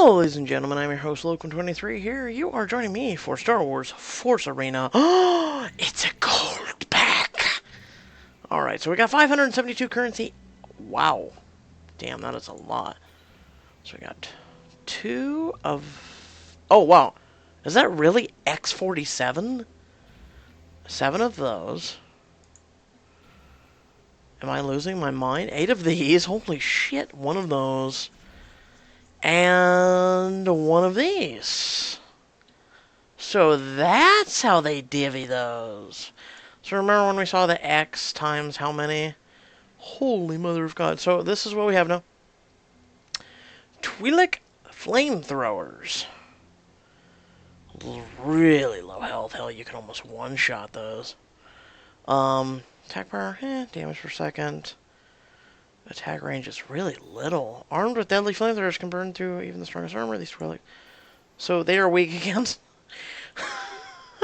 Hello, ladies and gentlemen, I'm your host, Logan23 here. You are joining me for Star Wars Force Arena. Oh, it's a gold pack! Alright, so we got 572 currency. Wow. Damn, that is a lot. So we got two of... Oh, wow. Is that really X47? 7 of those. Am I losing my mind? 8 of these. Holy shit, 1 of those. And 1 of these. So that's how they divvy those. So remember when we saw the X times how many? Holy mother of God. So this is what we have now. Twi'lek flamethrowers. Really low health. Hell, you can almost one-shot those. Attack power, damage per second. Attack range is really little. Armed with deadly flamethrowers can burn through even the strongest armor. These Twi'lek. So they are weak against...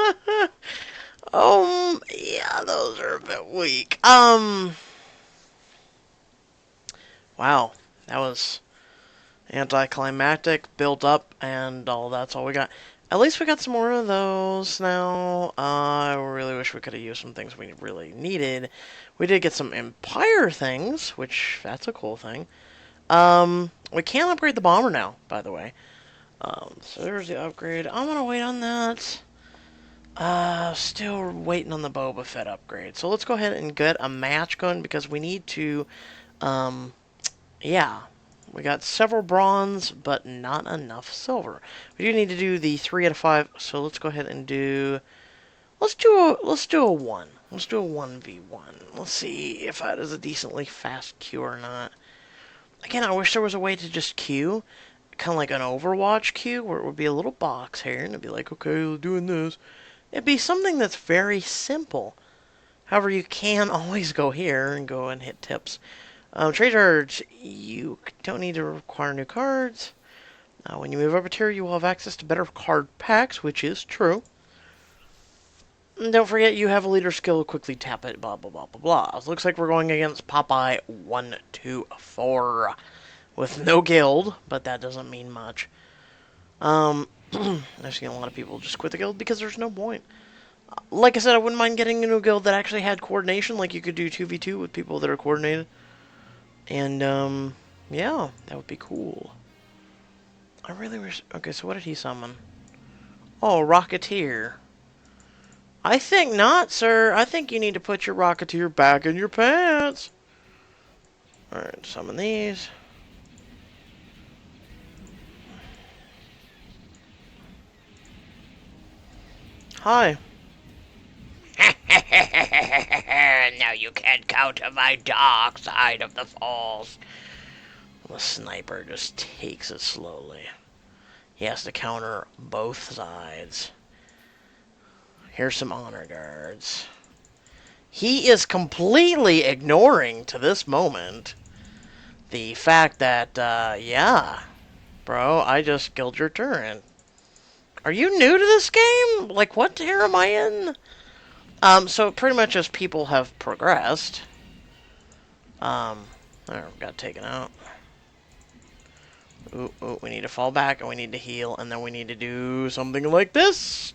yeah, those are a bit weak. Wow, that was anticlimactic, built up, and all that's all we got. At least we got some more of those now. I really wish we could have used some things we really needed. We did get some Empire things, which, that's a cool thing. We can upgrade the bomber now, by the way. So there's the upgrade. I'm gonna wait on that. Still waiting on the Boba Fett upgrade. So let's go ahead and get a match going because we need to, yeah. We got several bronze, but not enough silver. We do need to do the 3 out of 5, so let's go ahead and do... Let's do a 1. Let's do a 1v1. Let's see if that is a decently fast queue or not. Again, I wish there was a way to just queue. Kind of like an Overwatch queue, where it would be a little box here, and it'd be like, okay, we're doing this. It'd be something that's very simple. However, you can always go here and go and hit tips. Trade cards, you don't need to require new cards. When you move up a tier, you will have access to better card packs, which is true. And don't forget, you have a leader skill, quickly tap it, blah, blah, blah, blah, blah. So looks like we're going against Popeye 124 with no guild, but that doesn't mean much. I've seen a lot of people just quit the guild because there's no point. Like I said, I wouldn't mind getting into a guild that actually had coordination, like you could do 2v2 with people that are coordinated. And, yeah, that would be cool. I really wish... Okay, so what did he summon? Oh, Rocketeer. I think not, sir. I think you need to put your Rocketeer back in your pants. Alright, summon these. Hi. Now you can't counter my dark side of the Force. The sniper just takes it slowly. He has to counter both sides. Here's some honor guards. He is completely ignoring, to this moment, the fact that, yeah, bro, I just killed your turret. Are you new to this game? Like, what tier am I in? So pretty much as people have progressed, there, got taken out. Ooh, we need to fall back, and we need to heal, and then we need to do something like this.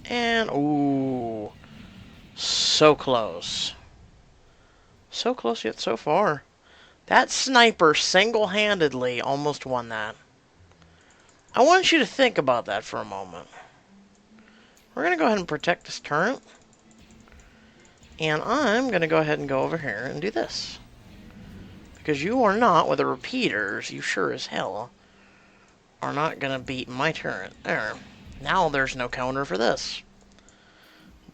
And, ooh, so close. So close yet so far. That sniper single-handedly almost won that. I want you to think about that for a moment. We're going to go ahead and protect this turret. And I'm going to go ahead and go over here and do this. Because you are not, with the repeaters, you sure as hell are not going to beat my turret. There. Now there's no counter for this.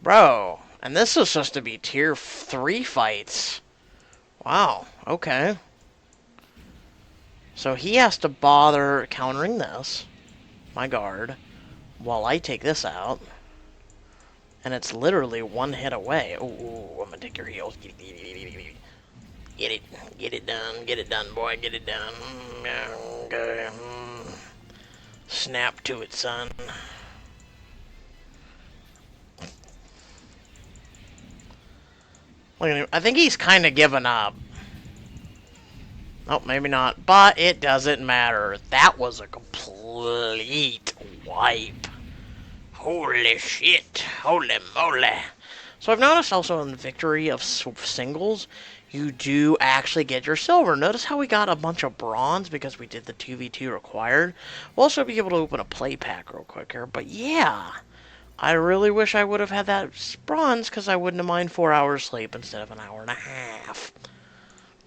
Bro. And this is supposed to be tier 3 fights. Wow. Okay. So he has to bother countering this. My guard. While I take this out. And it's literally one hit away. Ooh, I'm gonna take your heals. Get it done, boy, get it done. Snap to it, son. Look at him. I think he's kind of given up. Oh, maybe not. But it doesn't matter. That was a complete wipe. Holy shit. Holy moly. So I've noticed also in the victory of singles, you do actually get your silver. Notice how we got a bunch of bronze because we did the 2v2 required. We'll also be able to open a play pack real quick here. But yeah, I really wish I would have had that bronze because I wouldn't have mind 4 hours sleep instead of an hour and a half.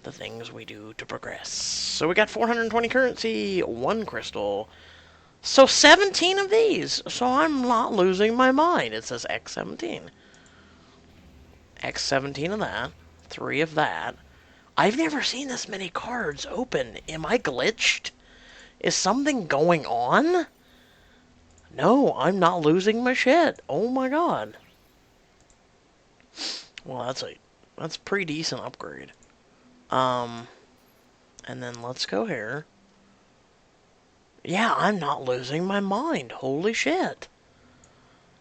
The things we do to progress. So we got 420 currency, 1 crystal. So 17 of these. So I'm not losing my mind. It says X17. X17 of that. 3 of that. I've never seen this many cards open. Am I glitched? Is something going on? No, I'm not losing my shit. Oh my god. Well, that's a pretty decent upgrade. And then let's go here. Yeah, I'm not losing my mind. Holy shit.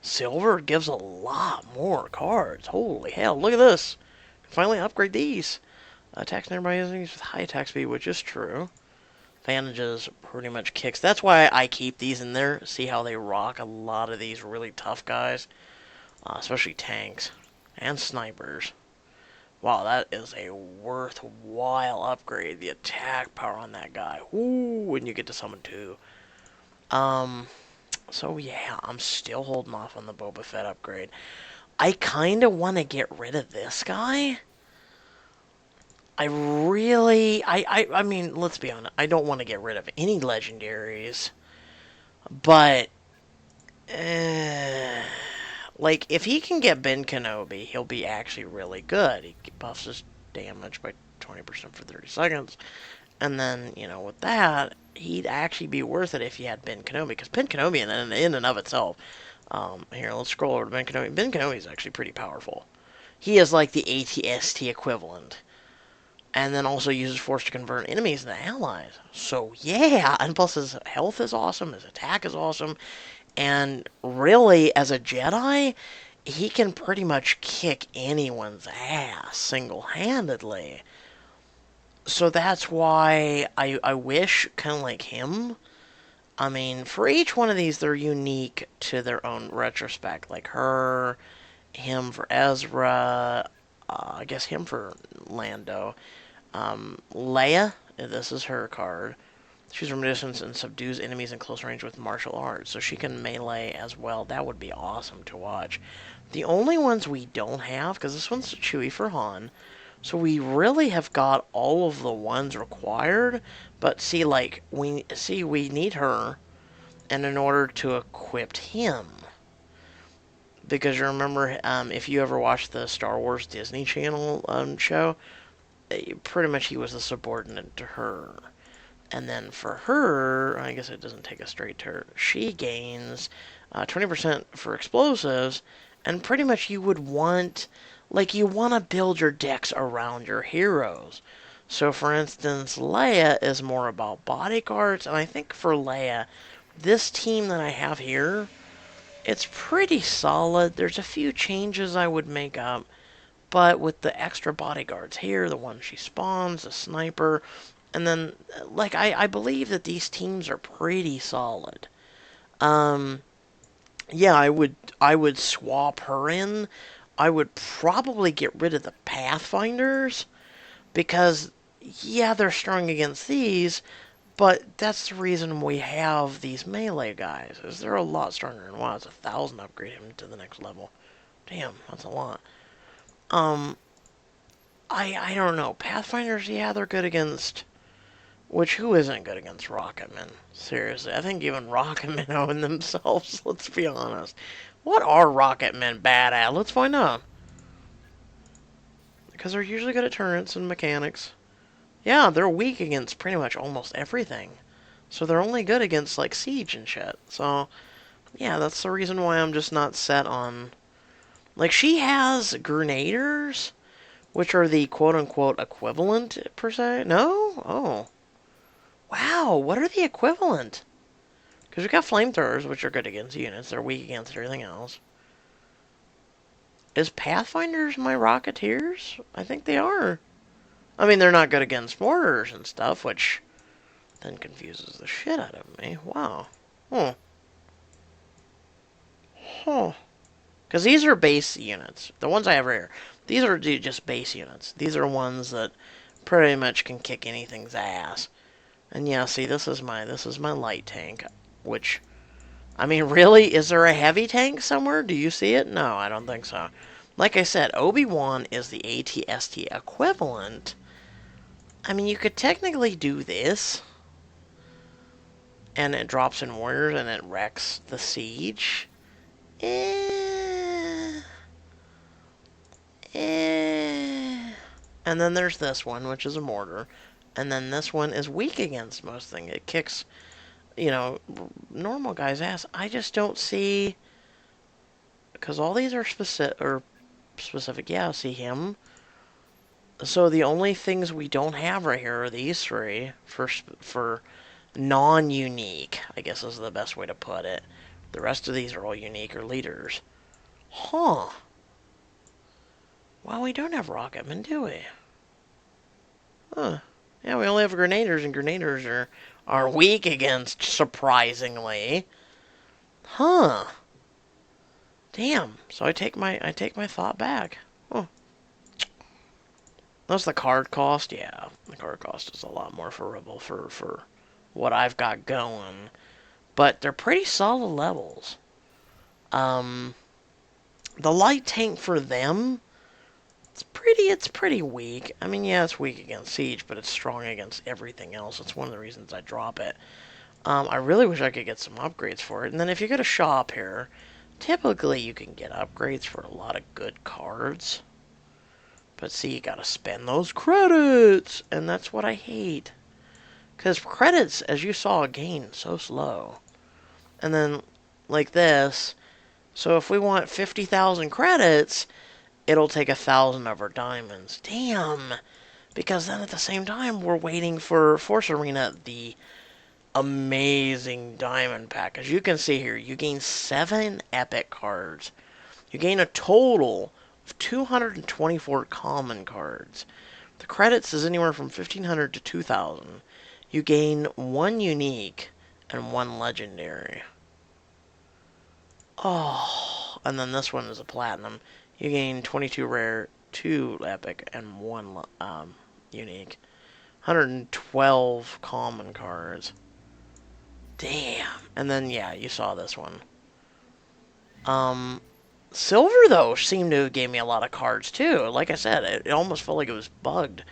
Silver gives a lot more cards. Holy hell, look at this. Finally upgrade these. Attacks nearby enemies with high attack speed, which is true. Advantages pretty much kicks. That's why I keep these in there. See how they rock a lot of these really tough guys. Especially tanks. And snipers. Wow, that is a worthwhile upgrade. The attack power on that guy. Ooh, when you get to summon 2. So yeah, I'm still holding off on the Boba Fett upgrade. I kind of want to get rid of this guy. I mean, let's be honest. I don't want to get rid of any legendaries. But, like, if he can get Ben Kenobi, he'll be actually really good. He buffs his damage by 20% for 30 seconds. And then, you know, with that, he'd actually be worth it if you had Ben Kenobi. Because Ben Kenobi, in and of itself, here, let's scroll over to Ben Kenobi. Ben Kenobi is actually pretty powerful. He is like the AT-ST equivalent. And then also uses Force to convert enemies into allies. So, yeah. And plus his health is awesome. His attack is awesome. And really, as a Jedi, he can pretty much kick anyone's ass single-handedly. So that's why I wish, kind of like him. I mean, for each one of these, they're unique to their own retrospect. Like her, him for Ezra, I guess him for Lando. Leia, this is her card. She's from distance and subdues enemies in close range with martial arts, so she can melee as well. That would be awesome to watch. The only ones we don't have, because this one's Chewie for Han, so we really have got all of the ones required, but see, like, we need her, and in order to equip him, because you remember, if you ever watched the Star Wars Disney Channel show, pretty much he was a subordinate to her. And then for her, I guess it doesn't take us straight to her, she gains 20% for explosives, and pretty much you would want, like, you want to build your decks around your heroes. So, for instance, Leia is more about bodyguards, and I think for Leia, this team that I have here, it's pretty solid. There's a few changes I would make up, but with the extra bodyguards here, the one she spawns, the sniper, and then, like, I believe that these teams are pretty solid. Yeah, I would swap her in. I would probably get rid of the Pathfinders, because, yeah, they're strong against these, but that's the reason we have these melee guys, is they're a lot stronger. And wow, it's 1,000 to upgrade him to the next level. Damn, that's a lot. I don't know. Pathfinders, yeah, they're good against... Which, who isn't good against Rocketmen? Seriously, I think even Rocketmen own themselves, let's be honest. What are Rocketmen bad at? Let's find out. Because they're usually good at turrets and mechanics. Yeah, they're weak against pretty much almost everything. So they're only good against, like, siege and shit. So, yeah, that's the reason why I'm just not set on... Like, she has Grenadiers, which are the quote-unquote equivalent, per se. No? Oh. Wow, what are the equivalent? Because we've got flamethrowers, which are good against units. They're weak against everything else. Is Pathfinders my Rocketeers? I think they are. I mean, they're not good against mortars and stuff, which then confuses the shit out of me. Wow. Hmm. Huh. Because these are base units. The ones I have right here. These are just base units. These are ones that pretty much can kick anything's ass. And yeah, see, this is my light tank, which, I mean, really, is there a heavy tank somewhere? Do you see it? No, I don't think so. Like I said, Obi-Wan is the AT-ST equivalent. I mean, you could technically do this, and it drops in warriors, and it wrecks the siege. Eh, eh. And then there's this one, which is a mortar. And then this one is weak against most things. It kicks, you know, normal guy's ass. I just don't see, because all these are specific. Yeah, see him. So the only things we don't have right here are these three for non-unique, I guess is the best way to put it. The rest of these are all unique or leaders. Huh. Well, we don't have rocketmen, do we? Huh. Yeah, we only have grenadiers, and grenadiers are weak against, surprisingly. Huh. Damn. So I take my thought back. Huh. That's the card cost. Yeah, the card cost is a lot more favorable for what I've got going. But they're pretty solid levels. The light tank for them, it's pretty weak. I mean, yeah, it's weak against siege, but it's strong against everything else. It's one of the reasons I drop it. I really wish I could get some upgrades for it. And then if you go to shop here, typically you can get upgrades for a lot of good cards. But see, you gotta spend those credits, and that's what I hate. Because credits, as you saw, gain so slow. And then, like this, so if we want 50,000 credits, it'll take 1,000 of our diamonds. Damn! Because then at the same time, we're waiting for Force Arena, the amazing diamond pack. As you can see here, you gain 7 epic cards. You gain a total of 224 common cards. The credits is anywhere from 1,500 to 2,000. You gain 1 unique and 1 legendary. Oh, and then this one is a platinum. You gain 22 rare, 2 epic, and 1 unique. 112 common cards. Damn. And then, yeah, you saw this one. Silver, though, seemed to give me a lot of cards, too. Like I said, it almost felt like it was bugged.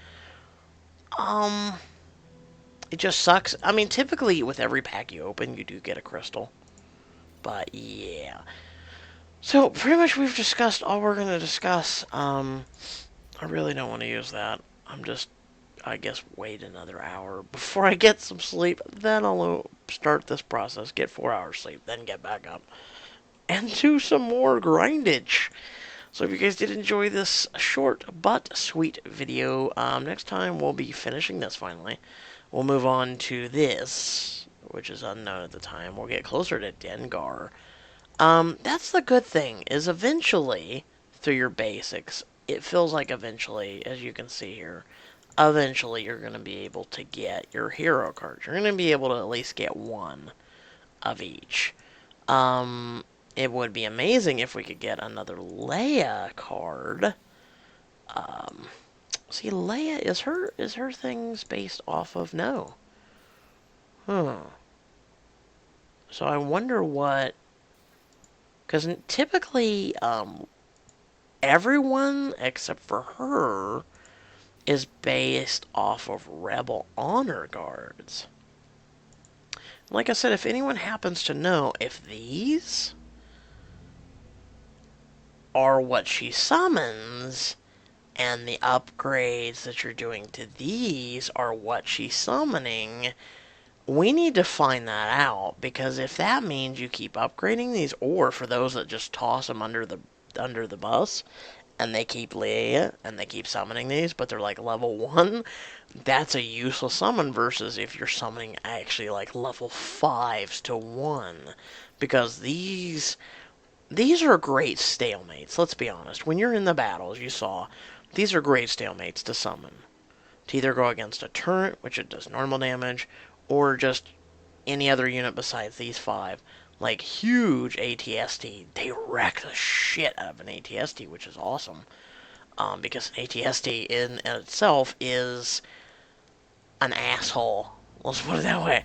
It just sucks. I mean, typically, with every pack you open, you do get a crystal. But, yeah. So, pretty much we've discussed all we're going to discuss. I really don't want to use that. I'm just, I guess, wait another hour before I get some sleep. Then I'll start this process, get 4 hours sleep, then get back up. And do some more grindage. So if you guys did enjoy this short but sweet video, next time we'll be finishing this finally. We'll move on to this, which is unknown at the time. We'll get closer to Dengar. That's the good thing, is eventually, through your basics, it feels like eventually, as you can see here, eventually you're going to be able to get your hero cards. You're going to be able to at least get 1 of each. It would be amazing if we could get another Leia card. See, Leia, is her things based off of? No. So I wonder what, because typically, everyone except for her is based off of Rebel Honor Guards. Like I said, if anyone happens to know if these are what she summons, and the upgrades that you're doing to these are what she's summoning, we need to find that out, because if that means you keep upgrading these, or for those that just toss them under the bus, and they keep Leia, and they keep summoning these, but they're like level 1, that's a useless summon, versus if you're summoning actually like level 5s to 1, because these are great stalemates, let's be honest. When you're in the battles, you saw, these are great stalemates to summon. to either go against a turret, which it does normal damage, or just any other unit besides these 5. Like huge ATST, they wreck the shit out of an ATST, which is awesome. Because an ATST in itself is an asshole. Let's put it that way.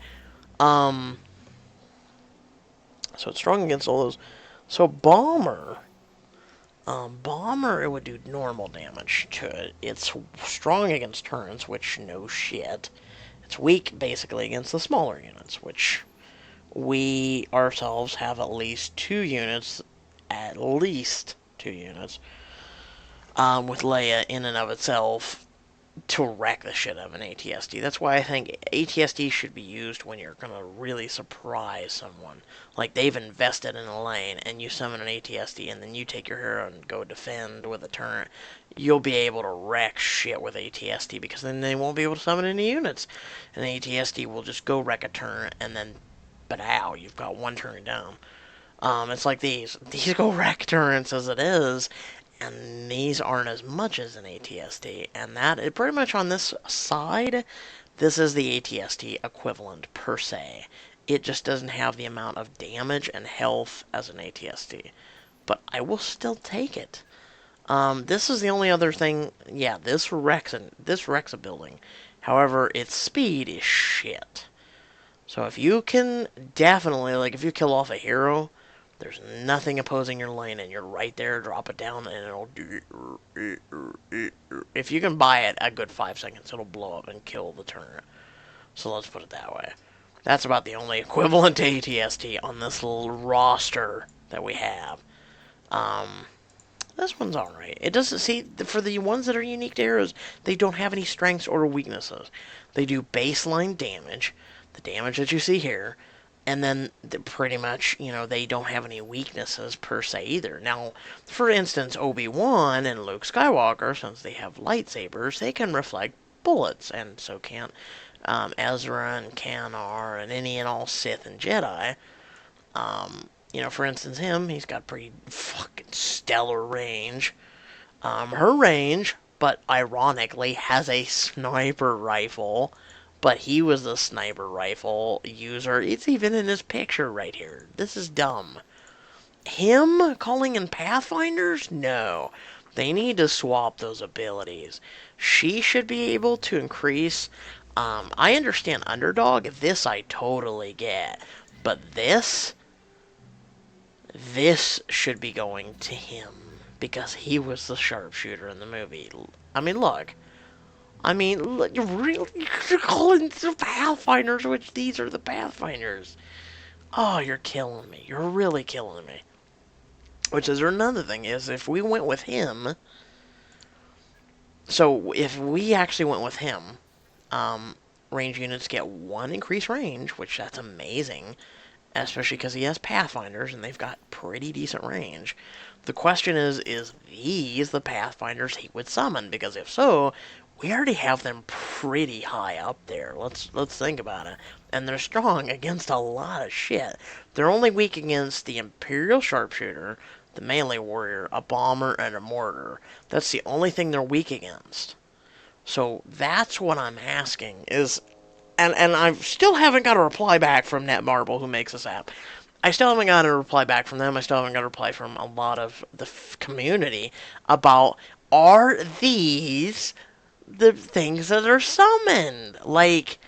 So it's strong against all those. So Bomber, it would do normal damage to it. It's strong against turrets, which no shit. It's weak, basically, against the smaller units, which we ourselves have at least 2 units. At least 2 units. With Leia in and of itself to wreck the shit out of an ATSD. That's why I think ATSD should be used when you're going to really surprise someone. Like they've invested in a lane and you summon an ATSD and then you take your hero and go defend with a turret. You'll be able to wreck shit with ATSD because then they won't be able to summon any units. And ATSD will just go wreck a turret and then, but ow, you've got one turret down. It's like these. These go wreck turrets as it is, and these aren't as much as an ATST, and that, pretty much on this side, this is the ATST equivalent, per se. It just doesn't have the amount of damage and health as an ATST, but I will still take it. This is the only other thing, yeah, this wrecks a building. However, its speed is shit. So if you can definitely, like, if you kill off a hero, there's nothing opposing your lane, and you're right there, drop it down, and it'll do... If you can buy it a good 5 seconds, it'll blow up and kill the turret. So let's put it that way. That's about the only equivalent to ATST on this little roster that we have. This one's alright. It doesn't, see, for the ones that are unique to heroes, they don't have any strengths or weaknesses. They do baseline damage, the damage that you see here, and then pretty much, you know, they don't have any weaknesses per se either. Now, for instance, Obi-Wan and Luke Skywalker, since they have lightsabers, they can reflect bullets, and so can Ezra and Kanar and any and all Sith and Jedi. You know, for instance, he's got pretty fucking stellar range. Her range, but ironically, has a sniper rifle. But he was the sniper rifle user. It's even in his picture right here. This is dumb. Him calling in Pathfinders? No. They need to swap those abilities. She should be able to increase... I understand Underdog. This I totally get. But this should be going to him. Because he was the sharpshooter in the movie. I mean, look. You're really calling the Pathfinders, which these are the Pathfinders. Oh, you're killing me. You're really killing me. Which is another thing, is if we went with him... So, if we actually went with him, range units get 1 increased range, which that's amazing. Especially because he has Pathfinders, and they've got pretty decent range. The question is these the Pathfinders he would summon? Because if so... we already have them pretty high up there. Let's think about it. And they're strong against a lot of shit. They're only weak against the Imperial Sharpshooter, the Melee Warrior, a Bomber, and a Mortar. That's the only thing they're weak against. So that's what I'm asking is... And I still haven't got a reply back from Netmarble, who makes this app. I still haven't got a reply back from them. I still haven't got a reply from a lot of the community about, are these... the things that are summoned? Like,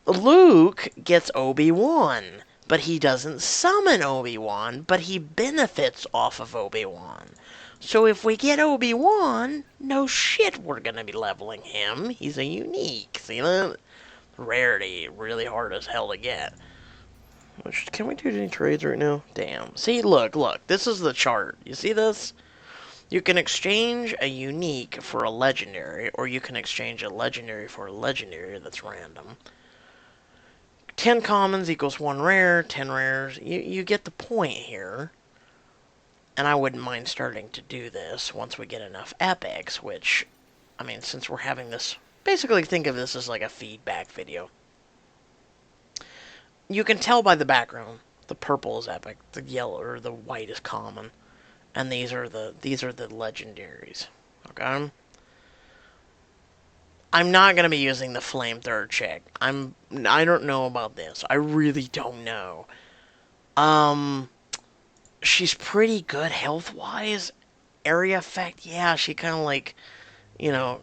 Luke gets Obi-Wan, but he doesn't summon Obi-Wan, but he benefits off of Obi-Wan. So if we get Obi-Wan, no shit, we're gonna be leveling him. He's a unique. See that? Rarity, really hard as hell to get. Can we do any trades right now? Damn. See, look, this is the chart. You see this? You can exchange a unique for a legendary, or you can exchange a legendary for a legendary that's random. 10 commons equals 1 rare, 10 rares. You get the point here. And I wouldn't mind starting to do this once we get enough epics, which, I mean, since we're having this, basically think of this as like a feedback video. You can tell by the background. The purple is epic, the yellow or the white is common. And these are the legendaries. Okay? I'm not gonna be using the flamethrower chick. I don't know about this. I really don't know. Um, she's pretty good health wise. Area effect, yeah, she kind of like, you know,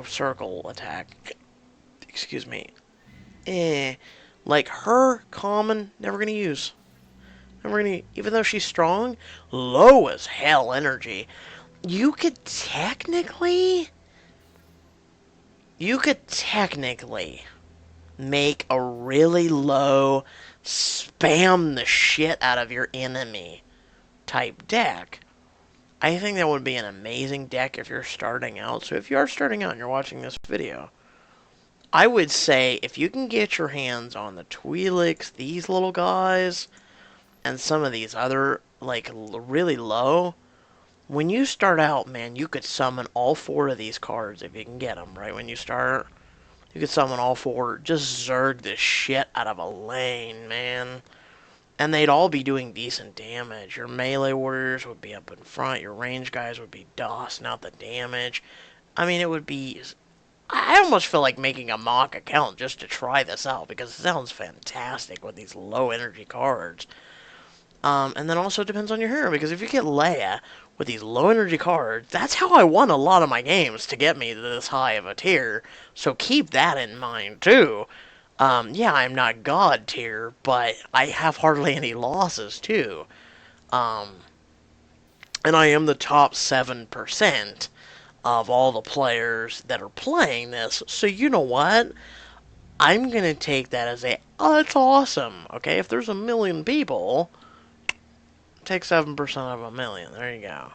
circle attack. Excuse me. Like her, common, never gonna use. Never gonna, even though she's strong, low as hell energy. You could technically, you could technically make a really low, spam the shit out of your enemy type deck. I think that would be an amazing deck if you're starting out. So if you are starting out and you're watching this video, I would say if you can get your hands on the Twi'leks, these little guys, and some of these other, like, really low, when you start out, man, you could summon all four of these cards if you can get them, right? When you start, you could summon all four, just zerg the shit out of a lane, man. And they'd all be doing decent damage. Your melee warriors would be up in front, your range guys would be dossing out the damage. I mean, it would be... I almost feel like making a mock account just to try this out, because it sounds fantastic with these low energy cards. And then also depends on your hero, because if you get Leia with these low energy cards, that's how I won a lot of my games to get me to this high of a tier. So keep that in mind too. Yeah, I'm not God tier, but I have hardly any losses too. And I am the top 7% of all the players that are playing this. So you know what? I'm going to take that as a, oh, that's awesome. Okay, if there's a million people, take 7% of a million. There you go.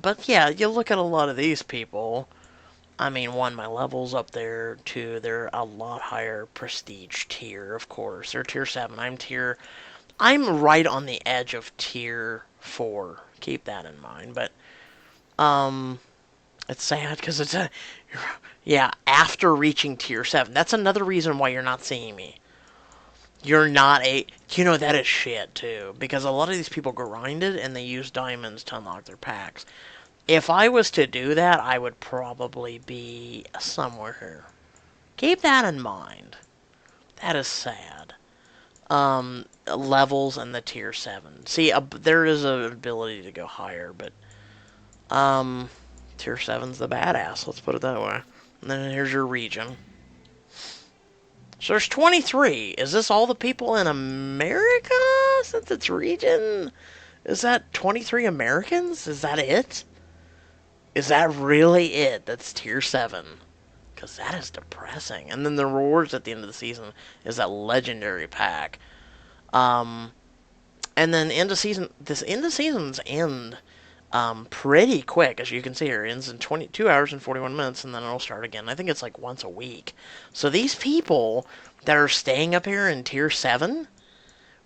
But yeah, you look at a lot of these people. I mean, one, my level's up there. Two, they're a lot higher prestige tier, of course. They're tier 7. I'm right on the edge of tier 4. Keep that in mind. But, it's sad because it's a... Yeah, after reaching tier 7. That's another reason why you're not seeing me. You're not a... You know, that is shit, too. Because a lot of these people grinded and they use diamonds to unlock their packs. If I was to do that, I would probably be somewhere here. Keep that in mind. That is sad. Levels and the tier 7. See, there is an ability to go higher, but... Tier 7's the badass, let's put it that way. And then here's your region. So there's 23. Is this all the people in America? Since it's region? Is that 23 Americans? Is that it? Is that really it? That's tier 7. Because that is depressing. And then the rewards at the end of the season is that legendary pack. And then end of season... This end of seasons end... pretty quick, as you can see here. It ends in 22 hours and 41 minutes, and then it'll start again. I think it's like once a week. So these people that are staying up here in tier 7,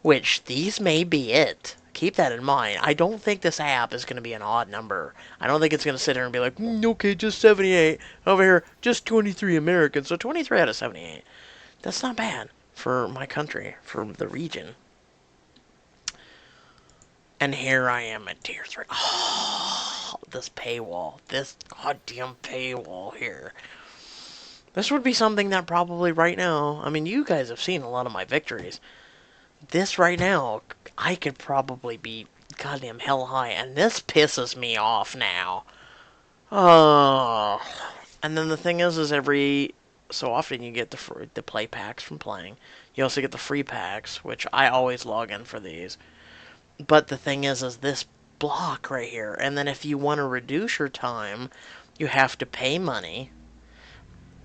which these may be it. Keep that in mind. I don't think this app is going to be an odd number. I don't think it's going to sit here and be like, okay, just 78. Over here, just 23 Americans. So 23 out of 78. That's not bad for my country, for the region. And here I am at tier 3. Oh, this paywall. This goddamn paywall here. This would be something that probably right now... I mean, you guys have seen a lot of my victories. This right now, I could probably be goddamn hell high. And this pisses me off now. Oh. And then the thing is every so often you get the play packs from playing. You also get the free packs, which I always log in for these. But the thing is this block right here. And then if you want to reduce your time, you have to pay money.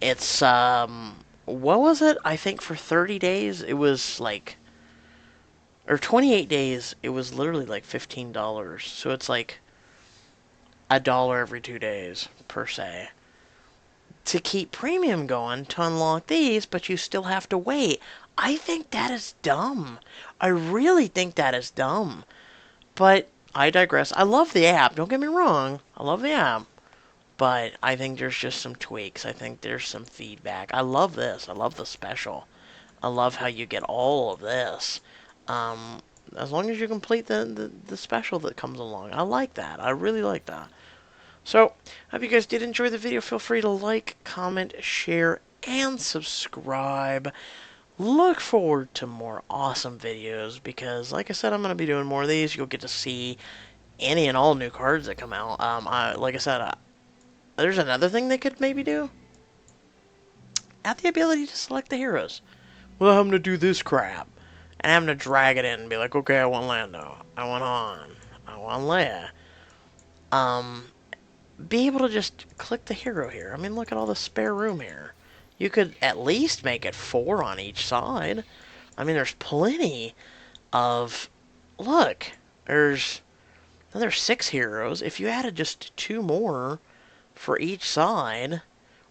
It's, what was it? I think for 30 days, it was like, or 28 days, it was literally like $15. So it's like $1 every 2 days, per se. To keep premium going, to unlock these, but you still have to wait. I think that is dumb. I really think that is dumb. But I digress. I love the app. Don't get me wrong. I love the app. But I think there's just some tweaks. I think there's some feedback. I love this. I love the special. I love how you get all of this. As long as you complete the special that comes along. I like that. I really like that. So, hope you guys did enjoy the video. Feel free to like, comment, share, and subscribe. Look forward to more awesome videos because, like I said, I'm going to be doing more of these. You'll get to see any and all new cards that come out. Like I said, there's another thing they could maybe do. Add the ability to select the heroes. Well, I'm going to do this crap. And I'm going to drag it in and be like, okay, I want Lando. I want Han. I want Leia. Be able to just click the hero here. I mean, look at all the spare room here. You could at least make it 4 on each side. I mean, there's plenty of... Look, there's 6 heroes. If you added just 2 more for each side,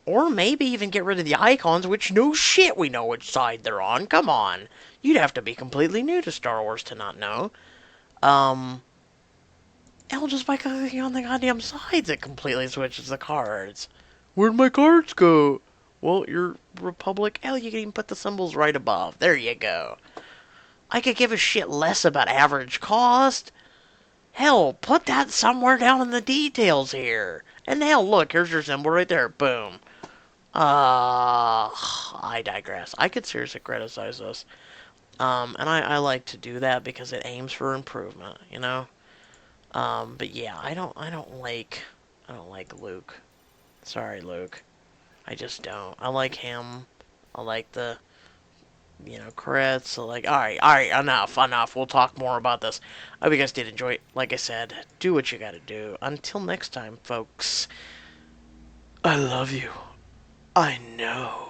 or maybe even get rid of the icons, which no shit we know which side they're on. Come on. You'd have to be completely new to Star Wars to not know. Hell, just by clicking on the goddamn sides, it completely switches the cards. Where'd my cards go? Well, your Republic... Hell, you can even put the symbols right above. There you go. I could give a shit less about average cost. Hell, put that somewhere down in the details here. And hell, look, here's your symbol right there. Boom. I digress. I could seriously criticize this. And I like to do that because it aims for improvement, you know? But yeah, I don't like Luke. Sorry, Luke. I just don't. I like him. I like the, crits. I like, alright, enough. We'll talk more about this. I hope you guys did enjoy it. Like I said, do what you gotta do. Until next time, folks, I love you. I know.